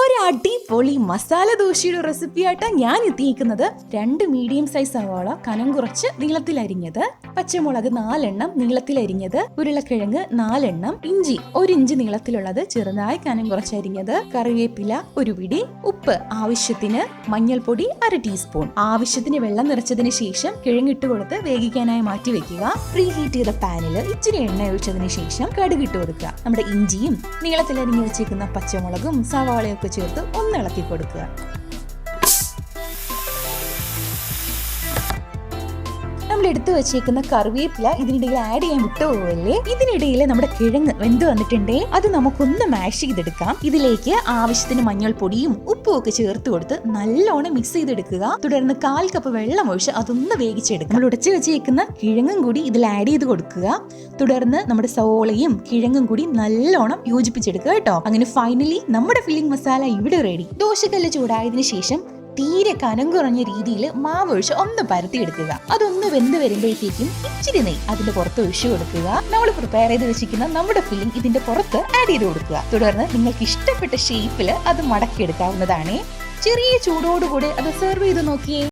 ഒരു അടിപൊളി മസാല ദോശയുടെ റെസിപ്പി ആയിട്ട് ഞാൻ എത്തിയിരിക്കുന്നത് 2 മീഡിയം സൈസ് സവാള കനം കുറച്ച് നീളത്തിലരിഞ്ഞത്, പച്ചമുളക് 4 എണ്ണം നീളത്തിലരിഞ്ഞത്, ഉരുളക്കിഴങ്ങ് 4 എണ്ണം, ഇഞ്ചി 1 ഇഞ്ച് നീളത്തിലുള്ളത് ചെറുതായി കനം കുറച്ചരിഞ്ഞത്, കറിവേപ്പില 1 പിടി, ഉപ്പ് ആവശ്യത്തിന്, മഞ്ഞൾപ്പൊടി 1/2 ടീസ്പൂൺ. ആവശ്യത്തിന് വെള്ളം നിറച്ചതിന് ശേഷം കിഴങ്ങിട്ട് കൊടുത്ത് വേവിക്കാനായി മാറ്റി വെക്കുക. പ്രീ ഹീറ്റ് ചെയ്ത പാനിൽ ഇച്ചിരി എണ്ണ ഒഴിച്ചതിന് ശേഷം കടുകിട്ട് കൊടുക്കുക. നമ്മുടെ ഇഞ്ചിയും നീളത്തിലരിഞ്ഞു വെച്ചേക്കുന്ന പച്ചമുളകും സവാളയൊക്കെ ചേർത്ത് ഒന്ന് ഇളക്കി കൊടുക്കുക. നമ്മൾ എടുത്തു വെച്ചേക്കുന്ന കറിവേപ്പില ഇതിനിടയിൽ ആഡ് ചെയ്യാൻ വിട്ടുപോകല്ലേ. ഇതിനിടയിൽ നമ്മുടെ കിഴങ്ങ് വെന്ത് വന്നിട്ടുണ്ടേ, അത് നമുക്കൊന്ന് മാഷ് ചെയ്തെടുക്കാം. ഇതിലേക്ക് ആവശ്യത്തിന് മഞ്ഞൾപ്പൊടിയും ഉപ്പും ഒക്കെ ചേർത്ത് കൊടുത്ത് നല്ലോണം മിക്സ് ചെയ്തെടുക്കുക. തുടർന്ന് 1/4 കപ്പ് വെള്ളം ഒഴിച്ച് അതൊന്ന് വേവിച്ചെടുക്കുക. നമ്മൾ ഉടച്ചു വെച്ചേക്കുന്ന കിഴങ്ങും കൂടി ഇതിൽ ആഡ് ചെയ്ത് കൊടുക്കുക. തുടർന്ന് നമ്മുടെ സവോളയും കിഴങ്ങും കൂടി നല്ലോണം യോജിപ്പിച്ചെടുക്കുക കേട്ടോ. അങ്ങനെ ഫൈനലി നമ്മുടെ ഫില്ലിംഗ് മസാല ഇവിടെ റെഡി. ദോശക്കല്ല് ചൂടായതിനു ശേഷം തീരെ കനം കുറഞ്ഞ രീതിയിൽ മാവ് ഒഴിച്ച് ഒന്ന് പരത്തിയെടുക്കുക. അതൊന്ന് വെന്ത് വരുമ്പോഴത്തേക്കും ഇച്ചിരി നെയ്യ് അതിന്റെ പുറത്ത് ഒഴിച്ചു കൊടുക്കുക. നമ്മൾ പ്രിപ്പയർ ചെയ്ത് വെച്ചിരിക്കുന്ന നമ്മുടെ ഫില്ലിംഗ് ഇതിന്റെ പുറത്ത് ആഡ് ചെയ്ത് കൊടുക്കുക. തുടർന്ന് നിങ്ങൾക്ക് ഇഷ്ടപ്പെട്ട ഷേപ്പിൽ അത് മടക്കിയെടുക്കാവുന്നതാണ്. ചെറിയ ചൂടോടുകൂടി അത് സെർവ് ചെയ്ത് നോക്കിയേ.